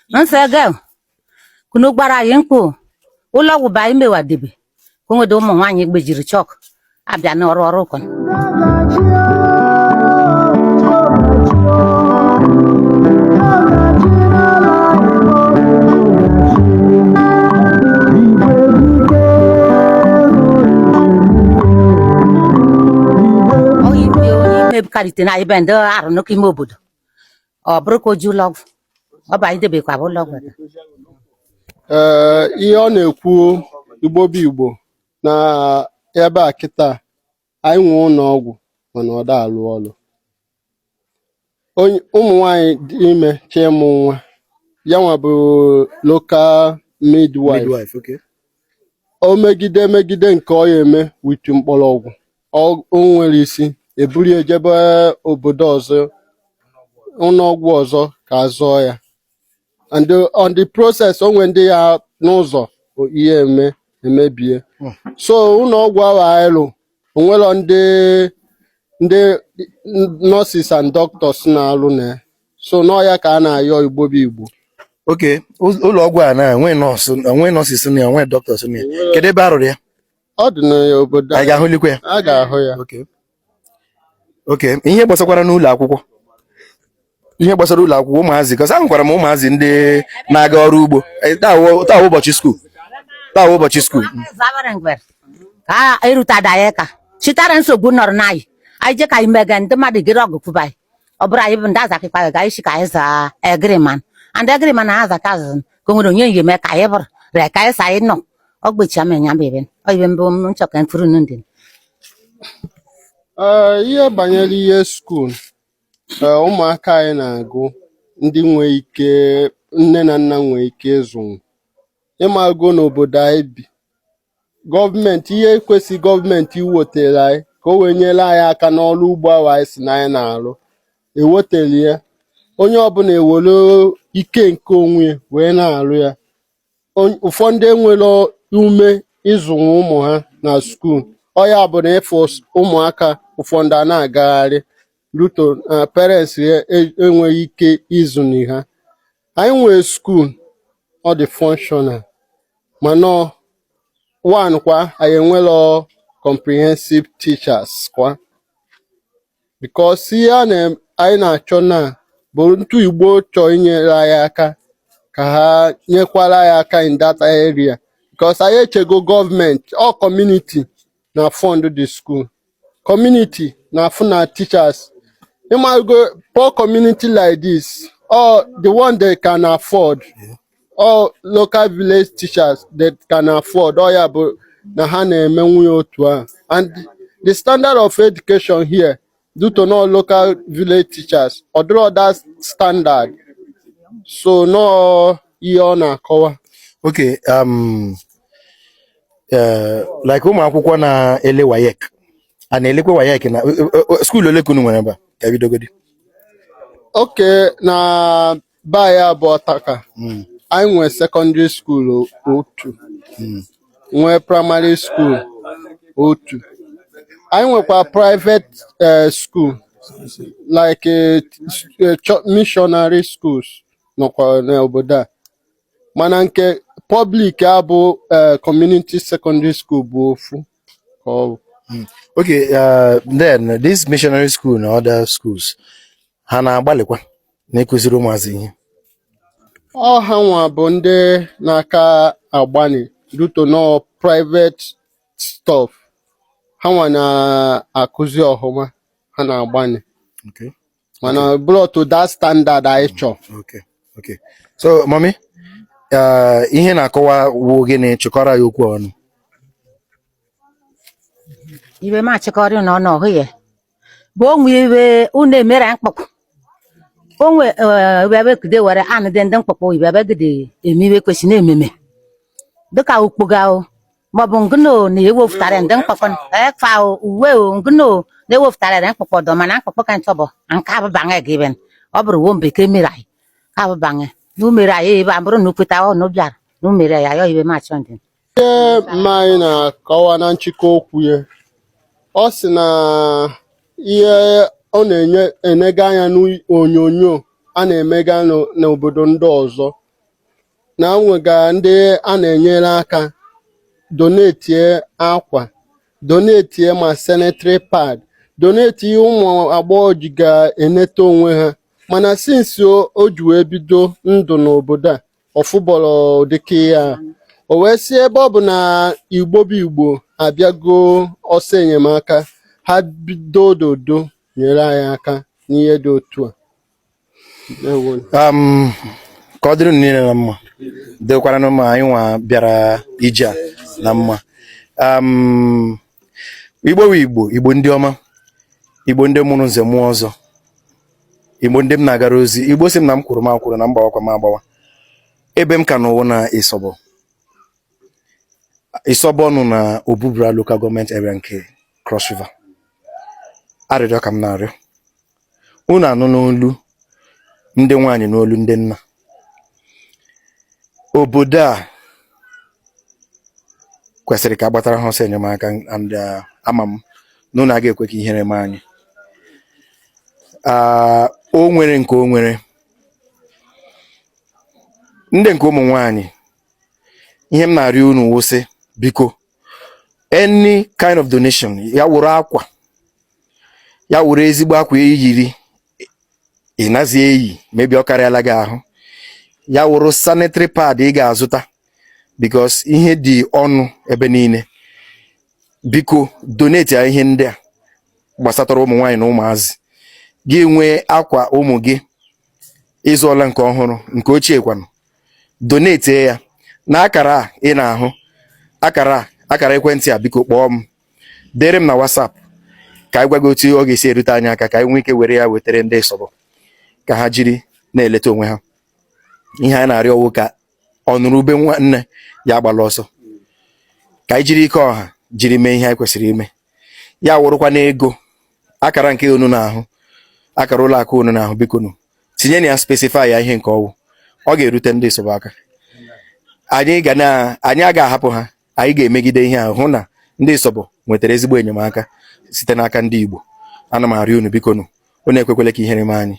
Nse girl. Kunu gbara anyị mkpu. Ụlọ ọgwụ bụ anyị mewadebe. Ka o nwede ụmụ nwaanyị gbejiri chọk. Abịa n'ọrụ ọrụ ụkọ. Karite na ibe ndị arụ n'oke ime obodo ọ bụrụ ka o ji ụlọ ọgwụ ọ bụ anyị debekwa bụ ụlọ ọgwụ ihe ọ na-ekwu Igbo bụ Igbo na ebe a kịta anyị nwe ụlọ ọgwụ mana ọ da alụ ọrụ ụmụ nwanyị dị ime chịmụ nwa ya nwa bụ local midwife okay. O megide nke ọ ya eme witu mkpọrọgwụ o nwere isi eburu ejebe obodo ọzọ ụlọọgwụ ọzọ ka azụọ ya and on the process onwe ndị ya n'ụzọ ihe emebie so ụlọọgwụ ahụ anyị lụ onwero ndị nurses and doctors na-alụ na so n'ọya ka a na-ayọ Igbo bụ Igbo. Okay, ụlọọgwụ a na-enwe nọọsịs na enwe doctors na ya kedu ebe arụrụ ya? Ọ dị n'obodo a ga-ahụlikwa ya? A ga-ahụ ya. Okay, ihe gbasakwara n'ụlọ akwụkwọ ụmụazị because ahụkwara m ụmụazị ndị na-aga ọrụ ugbo taa ụbọchị skuul ka erutada ya ka chitara nsogbu nọrọ n'anyị anyị je ka anyị mega ndị mmadụ gịrị ọgụ kwuba anyị ọ bụrụ anyị bụ ndị azakịkpa ga isi ka anyị zaa egriman and egriman na azaka azụ ka o nwere onye yi eme ka anyị bụrụ re ka anyị sa anyị nọ ọgbechi amenya bebe oyibe mbụ m nchọka mfuru ndị ihe banyere ihe skuul ụmụaka anyị na-agụ ndị nwee ike nne na nna nwee ike ịzụ ịmago n'obodo anyị bi gọọmenti ihe kwesịrị gọọmenti iwetara anyị ka o wee nyere anyị aka n'ọrụ ugbo ahụ anyị si na anyị na-arụ ewetara ya onye ọbụla ewere ike nke onwe wee na-arụ ya ụfọdụ enwere ume ịzụ ụmụ ha na skuul ọ ya bụ na ịfụ ụmụaka ụfọdụ a na-agagharị ruto parents enweghị ike ịzụni ha anyị nwere skuul ọ dị functional mana one kwa anyị enwero comprehensive teachers kwa because ihe anyị na-achọ na bụ ntụ Igbo chọọ inyere anyị aka ka ha nyekwara anyị aka in that area because anyị echego gọọmenti ọ community na fund the school community na fund teachers. Go poor community like this, or the one they can afford, or local village teachers that can afford, or yeah, but and the standard of education here, due to no local village teachers, or that standard, so no iona cover. Okay, like ụmụ akwụkwọ na-ele WAEC a na-elekwa WAEC na skuul ole kunu nwere ebe ka bidogodi? Okay, na baya bụ Ọtaka anyị nwere secondary school otu nwee primary school otu anyị nwekwa private school like missionary schools nọkwa n'obodo a mana nke public abụ community secondary school bụ ofu. Okay, then this missionary school and other schools ha na-agbalịkwa na-ekụziri ụmụazị ihe? Ọ ha nwa bụ ndị na-aka agbani duto no private stuff ha nwa na-akụzi ọhụma ha na-agbani mana brought to that standard anyị chọọ. Okay, so mommy ihe na-akọwa wo gịnị chịkọrọ ya okwu ọnụ? ibe ma chịkọrọ n'ọnụ ọhụ ya bụ onwe ibe unu emere mkpọkpụ onwe ebe kude were anụ dị ndị mkpọkpụ ibe ebe gide emiwe kwesị na-ememe dịka ukpoga maọbụ ngụno na-ewefụtara ndị mkpọkpụ ekfa uwe ngụno na-ewefụtara mkpọkpụ dọ mana mkpọkpụ ka ntọ bụ nke abụbanye gị ibe ọ bụrụ wo mbeke mere anyị ka abụbanye n'umere anyị ebe a bụrụ na ukweta ọnụ bịara n'umere ya ya ibe ma chọ ndị ihe mma anyị na-akọwa na nchịkọ okwu ya ọ sị na ihe ọ na-enega anya n'onyonyo a na-emega n'obodo ndị ọzọ na nwega ndị a na-enyere aka donetie akwa, donetie ma sanitary pad, donetie ụmụ agbọghọ ji ga-eneta onwe ha. Mana sinsi o ji wee bido ndụ n'obodo a ọfụbọrọ dịka ya, o wee si ebe ọ bụ na Igbo bụ Igbo abịago ọsọ enyemaka, ha bido dodo nyere anyị aka n'ihe dị otu a. Ka ọ dịrị niile na mma, dịkwara na mma anyị nwa bịara ije a na mma. Igbo bụ Igbo, Igbo ndị ọma, Igbo ndị mụrụ nze mụọ ọzọ, Igbo ndị m na-agara ozi, Igbo si m na m kwuru m akwụrụ na mgbawakwa m agbawa. Ebe m ka n'ụwa na Issobo. Issobo nọ na Obubra local government area nke Cross River. Arịrịọ ka m na-arịọ unu anụ n'olu ndị nwaanyị n'olu ndị nna. Obodo a kwesịrị ka agbatara ha ọsọ enyemaka, and ama m na unu aga ekwe ka ihere mee anyị. O nwere nke o nwere ndị nke ụmụ nwaanyị, ihe m na-arịọ unu wụsị biko, any kind of donation, ya wụrụ akwa, ya wụrụ ezigbo akwa eyiri ị nazi eyi mebi ọ karịala gị ahụ, ya wụrụ sanitary pad ị ga-azụta because ihe dị ọnụ ebe niile. Biko donate ya ihe ndị a gbasatara ụmụ nwaanyị na ụmụazị gị. Nwee akwa ụmụ gị ịzụọla nke ọhụrụ, nke ochie kwanụ, donate ya na akara a ị na-ahụ, akara ekwentị a. Biko kpọọ m, dere m na WhatsApp ka anyị gwa gị otu ọ ga-esi erute anyị aka, ka anyị nwee ike were ya wetara ndị Issobo ka ha jiri na-eleta onwe ha. Ihe anyị na-arịọ ọwụ ka ọnụrụ ube nwanne ya agbala ọsọ, ka anyị jiri ike ọha jiri mee ihe anyị kwesịrị ime. Ya wụrụkwa n'ego, akara nke unu na-ahụ, akara ụlọ akụ unu na-ahụ, biko nu tinye na ya, specify ya ihe nke ọwụ, ọ ga-erute ndị Issobo aka. Anyị aga ahapụ ha, anyị ga-emegide ihe ahụ hụ na ndị Issobo nwetara ezigbo enyemaka site n'aka ndị Igbo. Ana m arịọ unu biko nu unu ekwekwele ka ihere mee anyị.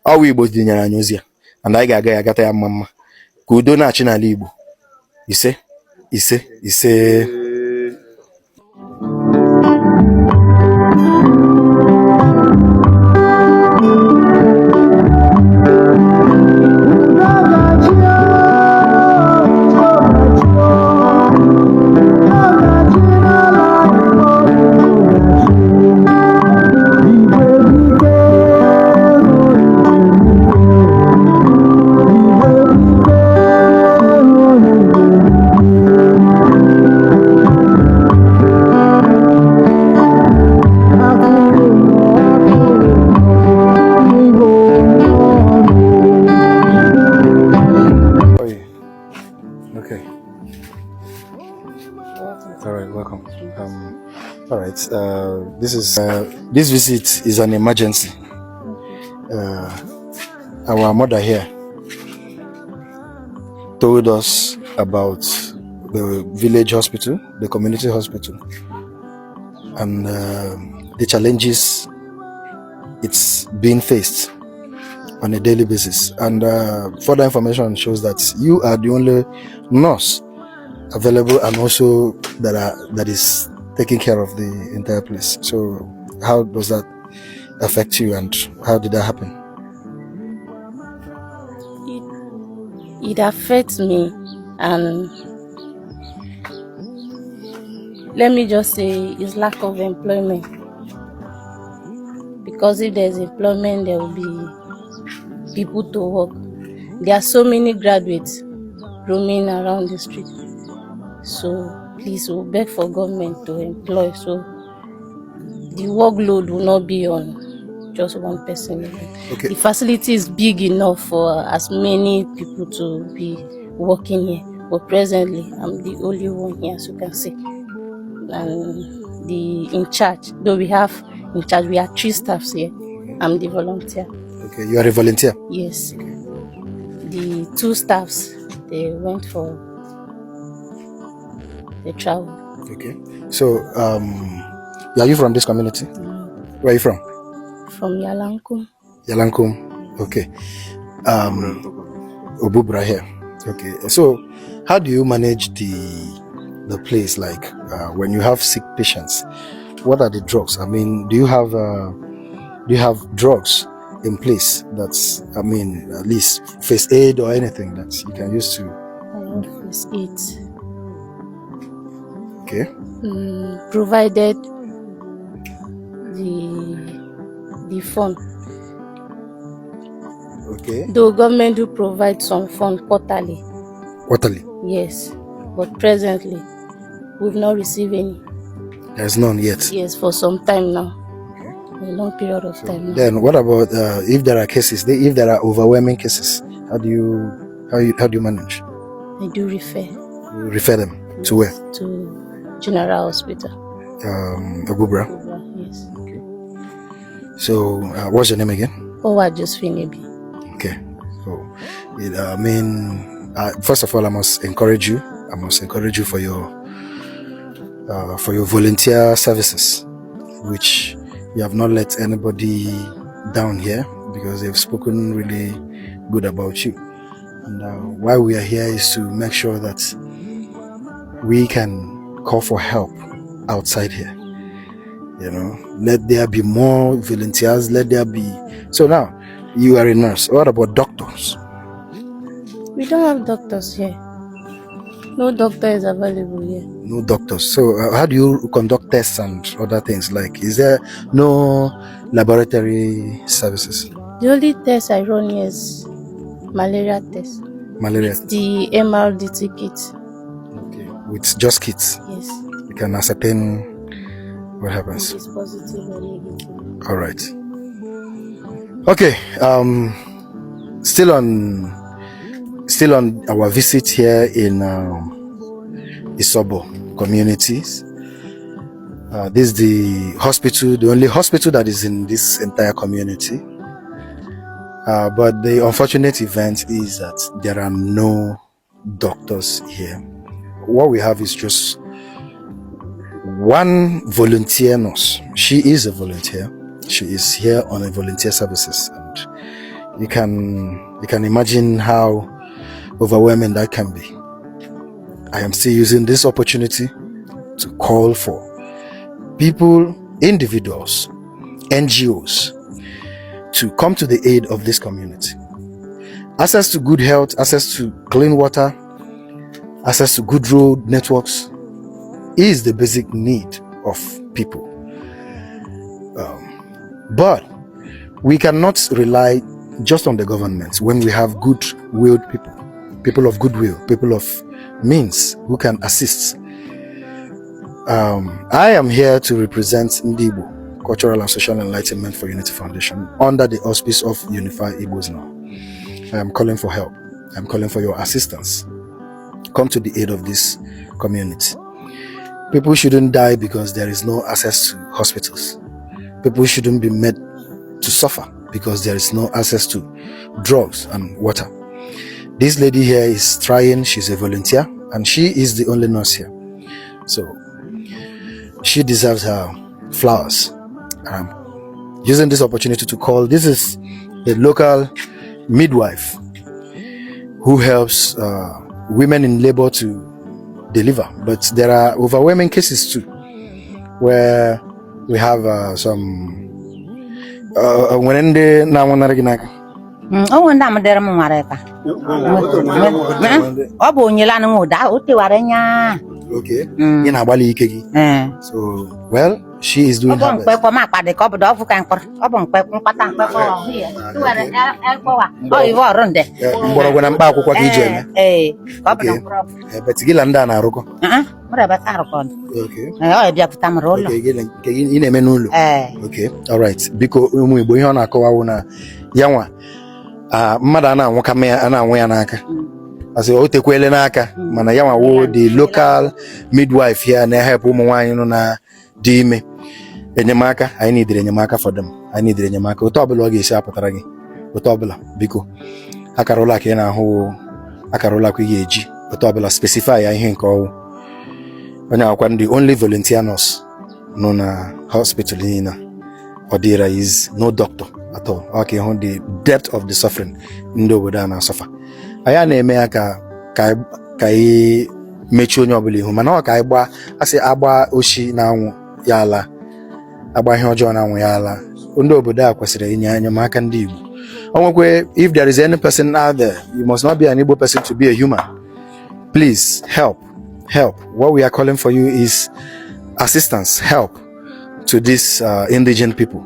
Ọwụ Igbo dinyere anyị ozi ya, and anyị ga-aga ya agata ya mma mma, ka udo na-achị n'ala Igbo. Ise ise ise. This visit is an emergency. Our mother here told us about the village hospital, the community hospital, and the challenges it's being faced on a daily basis. And further information shows that you are the only nurse available, and also that is taking care of the entire place. So how does that affect you, and how did that happen? It affects me, and let me just say it's lack of employment. Because if there's employment, there will be people to work. There are so many graduates roaming around the street. So please, we'll beg for government to employ, so the workload will not be on just one person. Okay. The facility is big enough for as many people to be working here, but presently I'm the only one here, as you can see. And the in charge, though we have in charge, we are 3 staffs here. I'm the volunteer. Okay, you are a volunteer? Yes. Okay. The 2 staffs, they went for the travel. Okay. So, are you from this community? Where are you from? From Yalankum. Yalankum. Okay. Obubra here. Okay. So, how do you manage the place? Like when you have sick patients, what are the drugs? I mean, do you have drugs in place? That's, I mean, at least first aid or anything that you can use to. I have first aid. Okay. Provided the fund. Okay. Though government do provide some fund quarterly. Quarterly. Yes, but presently we've not received any. There's none yet. Yes, for some time now. A long period of time now. Then what about if there are cases? If there are overwhelming cases, how do you manage? I do refer. You refer them to where? To General Hospital. Agubra. Yes. So what's your name again? Owa Josephine. Okay. So I mean, first of all, I must encourage you. I must encourage you for your volunteer services, which you have not let anybody down here because they've spoken really good about you. And why we are here is to make sure that we can call for help outside here. You know, let there be more volunteers. Let there be. So now, you are a nurse. What about doctors? We don't have doctors here. No doctor is available here. No doctors. So how do you conduct tests and other things? Like, is there no laboratory services? The only test I run here is malaria test. Malaria. The MRDT kit. Okay. With just kits. Yes. You can ascertain what happens. It's positive or negative. All right. Okay. Still on our visit here in Issobo communities. This is the hospital, the only hospital that is in this entire community. But the unfortunate event is that there are no doctors here. What we have is just one volunteer nurse. She is a volunteer. She is here on a volunteer services, and you can imagine how overwhelming that can be. I am still using this opportunity to call for people, individuals, NGOs to come to the aid of this community. Access to good health, access to clean water, access to good road networks is the basic need of people. But we cannot rely just on the government when we have good-willed people of goodwill, people of means who can assist. I am here to represent Igbo, Cultural and Social Enlightenment for Unity Foundation, under the auspice of Unify Igbos Now. I am calling for help. I am calling for your assistance. Come to the aid of this community. People shouldn't die because there is no access to hospitals. People shouldn't be made to suffer because there is no access to drugs and water. This lady here is trying. She's a volunteer and she is the only nurse here. So she deserves her flowers. I'm using this opportunity to call. This is the local midwife who helps women in labor to deliver. But there are overwhelming cases too, where we have some. When they now want to Oh, and I'm there, Mareka. Oh, Bonylan, okay. In Abali Kegi. So, well, she is doing her best. When I'm back, what but Gilanda Naroko. Okay, all right. Because we boyona kawana yawa. Mada na wakame ana naka. As a otekwele naka, mana yawa wo the local midwife here na help ụmụ nwaanyị no na di ime. Enyemaka, I need enyemaka for them. I need enyemaka. Otu ọbụla ọ ga-esi apụtara gị. Otu ọbụla biko. Akarola ka ị na-ahụ akarola ka ị ga-eji. Otu ọbụla specify ya ihe nke ọwụ. Onye akwa the only volunteer nurse no na hospital in Odira is no doctor at all. Okay, on the depth of the suffering Ndo Bodana suffer. Aya na-eme aka ka anyị mechie onye ọbụla ihu mana ọ ka anyị gbaa asị agba oshi na anwụ ya ala agba ihe ọjọọ na anwụ ya ala ndị obodo a kwesịrị inye enyemaka ndị Igbo onwekwe if there is any person out there you must not be an Igbo person to be a human. Please help what we are calling for you is assistance, help to these indigent people.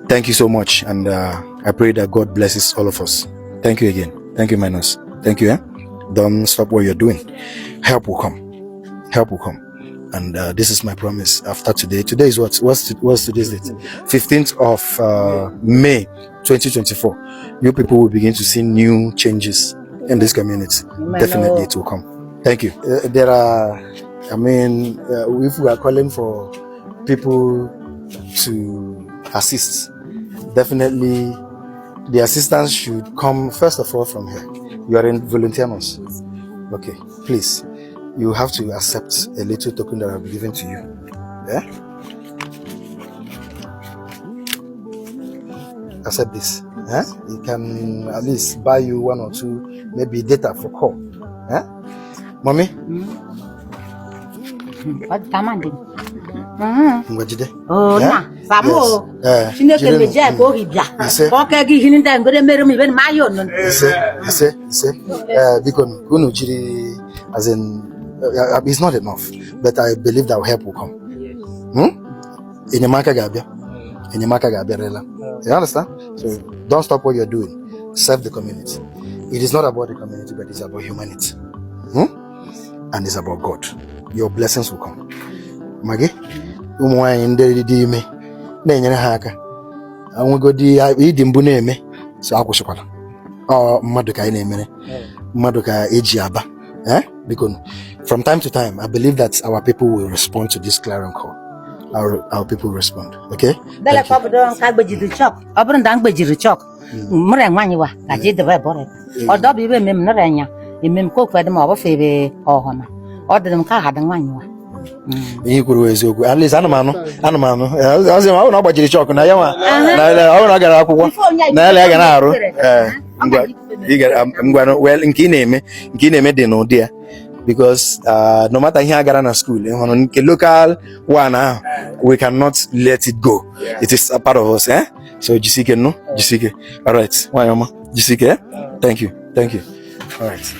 Thank you so much, and I pray that God blesses all of us. Thank you again. Thank you, Minos. Thank you. Don't stop what you're doing. Help will come. And this is my promise. After today is what's today's date? 15th of May 2024. You people will begin to see new changes in this community. Definitely it will come. Thank you. There are, if we are calling for people to assist, definitely the assistance should come first of all from here. You are in volunteers. Okay, please, you have to accept a little token that I'll be giving to you. Yeah? Accept this. Yeah? It can at least buy you 1 or 2, maybe data for call. Yeah? Mommy? What commanding? Ngwajide. Oh, Yeah? na. Samo. Chineke meje ko hibia. Ko ke gi hinin da ngore mere mi ben mayo no. Ise. Because unu jiri as in it's not enough, but I believe that help will come. Enyemaka ga-abịa rela. You understand? So don't stop what you're doing. Serve the community. It is not about the community, but it's about humanity. And it's about God. Your blessings will come. Magi, ụmụnwaanyị ndị dị ime na-enyere ha aka. Anwegodi ịdị mbụ na-eme, so akwụsịkwala. Mmadụ ka anyị na-emere. Mmadụ ka eji aba. Because from time to time, I believe that our people will respond to this clarion call. Our people respond. Okay? Dale ko bodo ka gbejiri chok. Oburu nda gbejiri chok. Mure nwanyi wa ka je de ba bore. Odo bi be mem nore nya. Emem ko kwede ma obofebe ohoma. Odem ka ha de nwanyi wa. Ihe kwuru eziokwu. At least anụmanụ. Ọzọ ma ọ na gbajiri chọkụ na ya nwa. Na ọ na gara akwụkwọ. Na ya ga na-arụ. Well, nke ị na-eme dị n'ụdị ya. Because no matter ihe agara na school, nke local one, we cannot let it go. It is a part of us. So jisike no? Jisike. All right. Wanyama. Jisike. Thank you. All right.